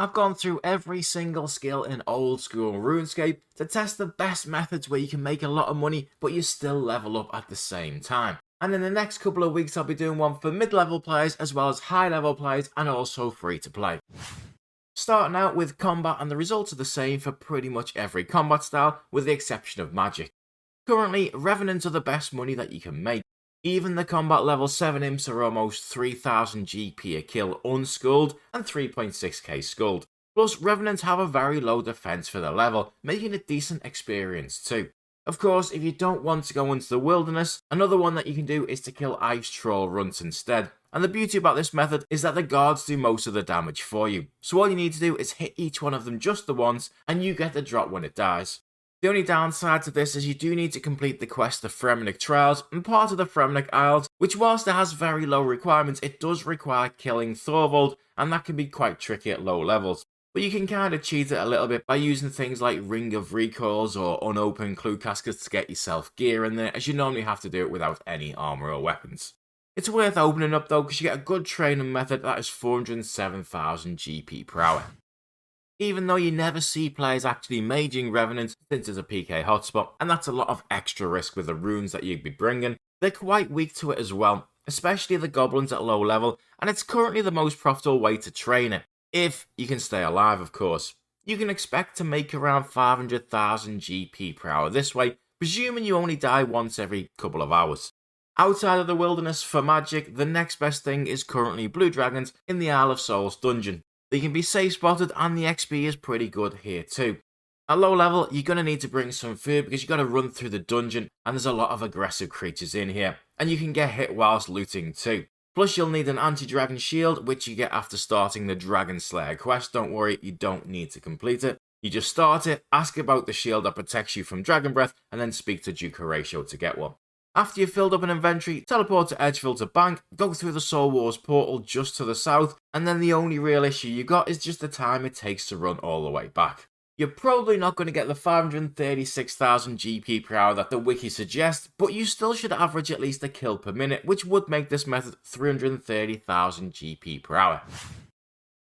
I've gone through every single skill in old school RuneScape to test the best methods where you can make a lot of money but you still level up at the same time. And in the next couple of weeks I'll be doing one for mid-level players as well as high-level players and also free to play. Starting out with combat, and the results are the same for pretty much every combat style with the exception of magic. Currently, Revenants are the best money that you can make. Even the combat level 7 imps are almost 3000 GP a kill unskulled and 3.6k skulled. Plus, Revenants have a very low defense for the level, making it decent experience too. Of course, if you don't want to go into the wilderness, another one that you can do is to kill ice troll runts instead. And the beauty about this method is that the guards do most of the damage for you. So all you need to do is hit each one of them just the once and you get the drop when it dies. The only downside to this is you do need to complete the quest of Firemaking Trials and part of the Firemaking Isles, which whilst it has very low requirements, it does require killing Thorvald, and that can be quite tricky at low levels. But you can kind of cheat it a little bit by using things like Ring of Recoils or unopened clue caskets to get yourself gear in there, as you normally have to do it without any armor or weapons. It's worth opening up though, because you get a good training method that is 407,000 GP per hour. Even though you never see players actually maging Revenants since it's a PK hotspot, and that's a lot of extra risk with the runes that you'd be bringing, they're quite weak to it as well, especially the goblins at low level, and it's currently the most profitable way to train it, if you can stay alive of course. You can expect to make around 500,000 GP per hour this way, presuming you only die once every couple of hours. Outside of the wilderness for magic, the next best thing is currently blue dragons in the Isle of Souls dungeon. They can be safe spotted and the XP is pretty good here too. At low level, you're going to need to bring some food because you've got to run through the dungeon and there's a lot of aggressive creatures in here. And you can get hit whilst looting too. Plus you'll need an anti-dragon shield, which you get after starting the Dragon Slayer quest. Don't worry, you don't need to complete it. You just start it, ask about the shield that protects you from dragon breath, and then speak to Duke Horatio to get one. After you've filled up an inventory, teleport to Edgeville to bank, go through the Soul Wars portal just to the south, and then the only real issue you got is just the time it takes to run all the way back. You're probably not going to get the 536,000 GP per hour that the wiki suggests, but you still should average at least a kill per minute, which would make this method 330,000 GP per hour.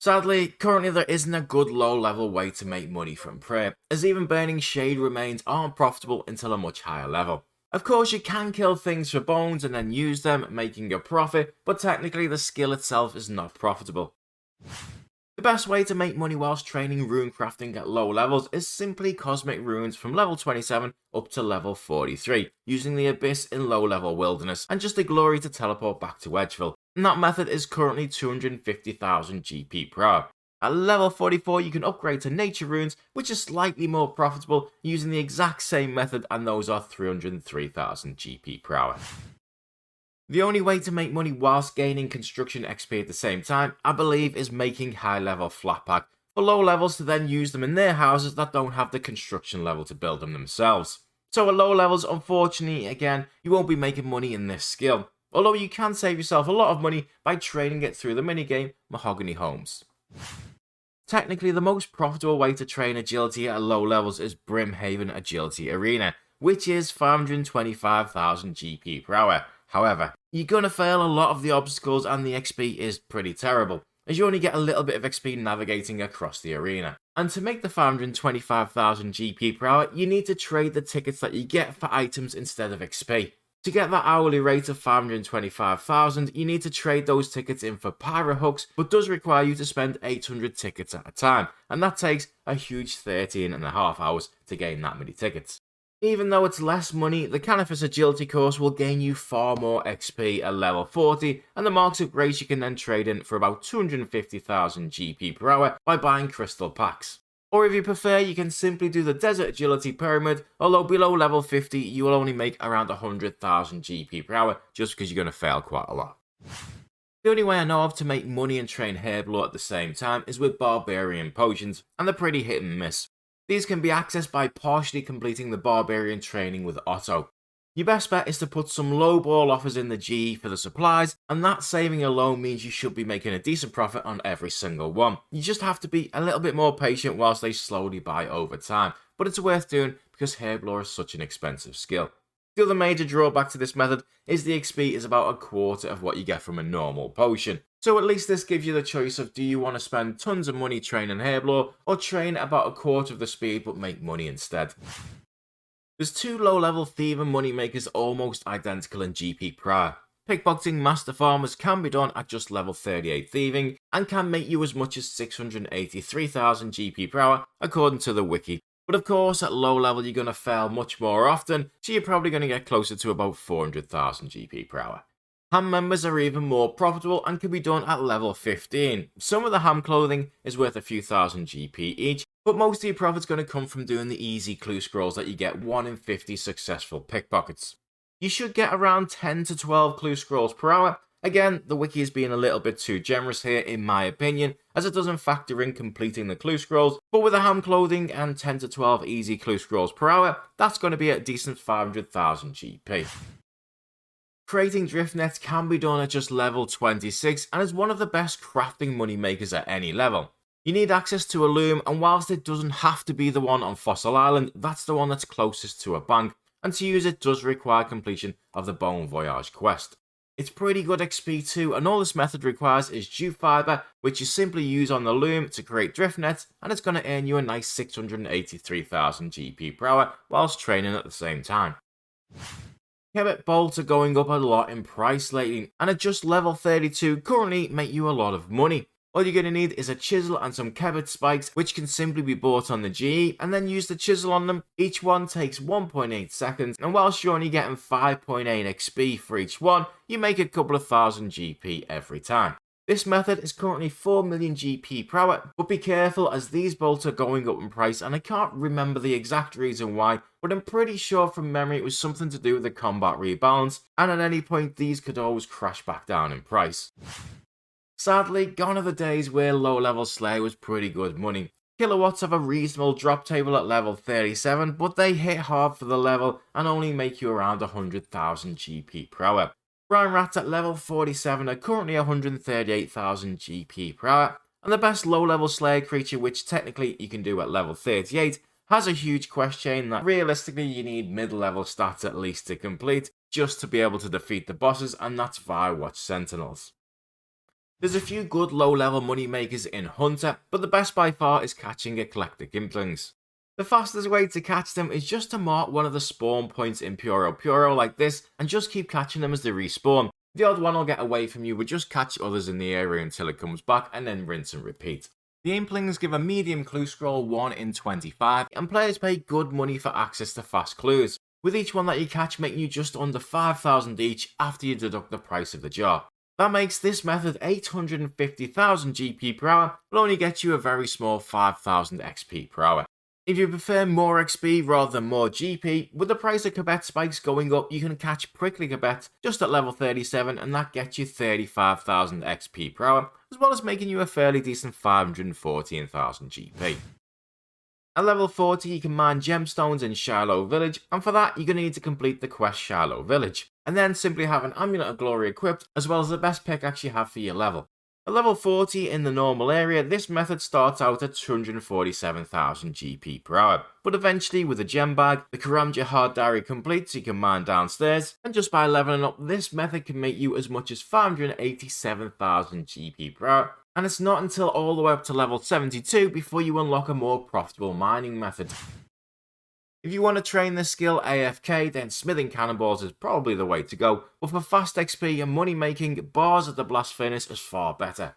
Sadly, currently there isn't a good low-level way to make money from prayer, as even burning shade remains aren't profitable until a much higher level. Of course, you can kill things for bones and then use them, making a profit, but technically the skill itself is not profitable. The best way to make money whilst training runecrafting at low levels is simply cosmic runes from level 27 up to level 43, using the Abyss in low-level wilderness, and just a glory to teleport back to Edgeville. And that method is currently 250,000 GP per hour. At level 44 you can upgrade to nature runes, which is slightly more profitable, using the exact same method, and those are 303,000 GP per hour. The only way to make money whilst gaining construction XP at the same time, I believe, is making high level flat pack for low levels to then use them in their houses that don't have the construction level to build them themselves. So at low levels, unfortunately, again, you won't be making money in this skill, although you can save yourself a lot of money by trading it through the minigame Mahogany Homes. Technically, the most profitable way to train agility at low levels is Brimhaven Agility Arena, which is 525,000 GP per hour. However, you're going to fail a lot of the obstacles and the XP is pretty terrible, as you only get a little bit of XP navigating across the arena. And to make the 525,000 GP per hour, you need to trade the tickets that you get for items instead of XP. To get that hourly rate of 525,000, you need to trade those tickets in for pyro hooks, but does require you to spend 800 tickets at a time, and that takes a huge 13.5 hours to gain that many tickets. Even though it's less money, the Canifis Agility course will gain you far more XP at level 40, and the marks upgrades you can then trade in for about 250,000 GP per hour by buying crystal packs. Or if you prefer, you can simply do the Desert Agility Pyramid, although below level 50 you will only make around 100,000 GP per hour just because you're going to fail quite a lot. The only way I know of to make money and train Herblore at the same time is with Barbarian Potions, and they're pretty hit and miss. These can be accessed by partially completing the Barbarian training with Otto. Your best bet is to put some lowball offers in the GE for the supplies, and that saving alone means you should be making a decent profit on every single one. You just have to be a little bit more patient whilst they slowly buy over time, but it's worth doing because Herblore is such an expensive skill. The other major drawback to this method is the XP is about a quarter of what you get from a normal potion. So at least this gives you the choice of, do you want to spend tons of money training Herblore, or train about a quarter of the speed but make money instead. There's two low-level Thieving moneymakers almost identical in GP per hour. Pickpocketing Master Farmers can be done at just level 38 Thieving, and can make you as much as 683,000 GP per hour according to the wiki. But of course, at low level you're going to fail much more often, so you're probably going to get closer to about 400,000 GP per hour. Ham members are even more profitable and can be done at level 15. Some of the ham clothing is worth a few thousand GP each, but most of your profit's going to come from doing the easy clue scrolls that you get 1 in 50 successful pickpockets. You should get around 10 to 12 clue scrolls per hour. Again, the wiki is being a little bit too generous here in my opinion, as it doesn't factor in completing the clue scrolls, but with the ham clothing and 10 to 12 easy clue scrolls per hour, that's going to be a decent 500,000 GP. Creating drift nets can be done at just level 26 and is one of the best crafting money makers at any level. You need access to a loom, and whilst it doesn't have to be the one on Fossil Island, that's the one that's closest to a bank, and to use it does require completion of the Bon Voyage quest. It's pretty good XP too, and all this method requires is jute fibre, which you simply use on the loom to create drift nets, and it's going to earn you a nice 683,000 GP per hour whilst training at the same time. Kebbit bolts are going up a lot in price lately, and at just level 32 currently make you a lot of money. All you're going to need is a chisel and some Kebbit spikes, which can simply be bought on the GE, and then use the chisel on them. Each one takes 1.8 seconds, and whilst you're only getting 5.8 XP for each one, you make a couple of thousand GP every time. This method is currently 4 million GP per hour, but be careful as these bolts are going up in price, and I can't remember the exact reason why, but I'm pretty sure from memory it was something to do with the combat rebalance, and at any point these could always crash back down in price. Sadly, gone are the days where low-level Slayer was pretty good money. Kilowatts have a reasonable drop table at level 37, but they hit hard for the level and only make you around 100,000 GP per hour. Brine Rats at level 47 are currently 138,000 GP per hour, and the best low-level Slayer creature, which technically you can do at level 38, has a huge quest chain that realistically you need mid-level stats at least to complete, just to be able to defeat the bosses, and that's via Watch Sentinels. There's a few good low-level money makers in Hunter, but the best by far is catching Eclectic Implings. The fastest way to catch them is just to mark one of the spawn points in Puro Puro like this, and just keep catching them as they respawn. The odd one will get away from you, but just catch others in the area until it comes back, and then rinse and repeat. The Implings give a medium clue scroll 1 in 25, and players pay good money for access to fast clues, with each one that you catch making you just under 5,000 each after you deduct the price of the jar. That makes this method 850,000 GP per hour, but only gets you a very small 5,000 XP per hour. If you prefer more XP rather than more GP, with the price of Kebbit spikes going up, you can catch Prickly Kebbit just at level 37, and that gets you 35,000 XP per hour, as well as making you a fairly decent 514,000 GP. At level 40, you can mine gemstones in Shiloh Village, and for that, you're going to need to complete the quest Shiloh Village, and then simply have an Amulet of Glory equipped, as well as the best pickaxe you have for your level. At level 40 in the normal area, this method starts out at 247,000 GP per hour, but eventually with a gem bag, the Karamja Hard Diary complete so you can mine downstairs, and just by leveling up, this method can make you as much as 587,000 GP per hour, and it's not until all the way up to level 72 before you unlock a more profitable mining method. If you want to train this skill AFK, then smithing cannonballs is probably the way to go, but for fast XP and money making, bars at the blast furnace is far better.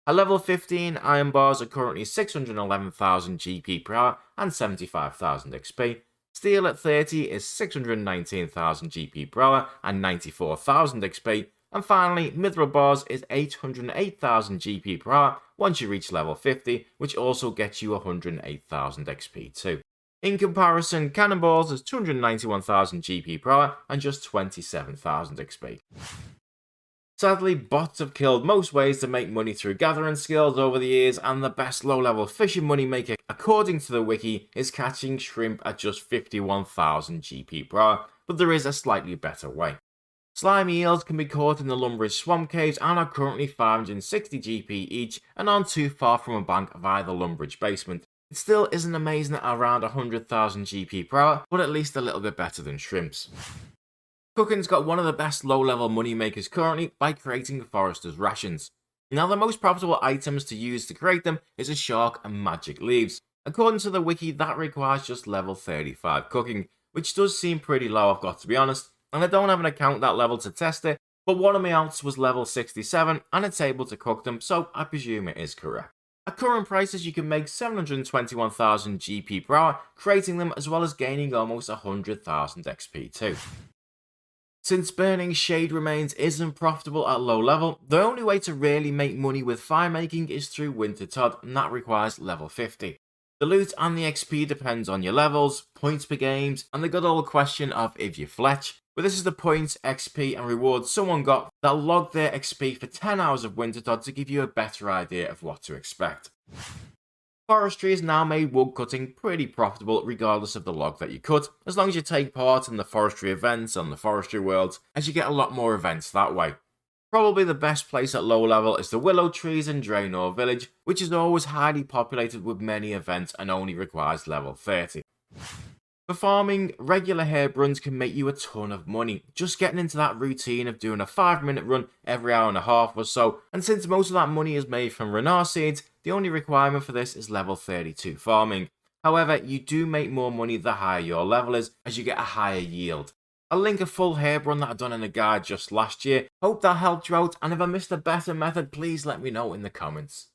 At level 15, iron bars are currently 611,000 GP per hour and 75,000 XP. Steel at 30 is 619,000 GP per hour and 94,000 XP. And finally, mithril bars is 808,000 GP per hour once you reach level 50, which also gets you 108,000 XP too. In comparison, cannonballs is 291,000 GP per hour and just 27,000 XP. Sadly, bots have killed most ways to make money through gathering skills over the years, and the best low-level fishing money maker, according to the wiki, is catching shrimp at just 51,000 GP per hour, but there is a slightly better way. Slimy eels can be caught in the Lumbridge swamp caves and are currently 560 GP each and aren't too far from a bank via the Lumbridge basement. It still isn't amazing at around 100,000 GP per hour, but at least a little bit better than shrimps. Cooking's got one of the best low-level money makers currently by creating Forester's Rations. Now, the most profitable items to use to create them is a shark and magic leaves. According to the wiki, that requires just level 35 cooking, which does seem pretty low, I've got to be honest, and I don't have an account that level to test it, but one of my alts was level 67 and it's able to cook them, so I presume it is correct. At current prices, you can make 721,000 GP per hour creating them, as well as gaining almost 100,000 XP too. Since burning shade remains isn't profitable at low level, the only way to really make money with firemaking is through winter todd, and that requires level 50. The loot and the XP depends on your levels, points per games, and the good old question of if you fletch, but this is the points, XP and rewards someone got that logged their XP for 10 hours of winter todd to give you a better idea of what to expect. Forestry has now made woodcutting pretty profitable regardless of the log that you cut, as long as you take part in the forestry events on the forestry worlds, as you get a lot more events that way. Probably the best place at low level is the willow trees in Draenor village, which is always highly populated with many events and only requires level 30. For farming, regular herb runs can make you a ton of money, just getting into that routine of doing a 5-minute run every hour and a half or so, and since most of that money is made from Renar seeds, the only requirement for this is level 32 farming. However, you do make more money the higher your level is, as you get a higher yield. I'll link a full herb run that I've done in a guide just last year. Hope that helped you out, and if I missed a better method, please let me know in the comments.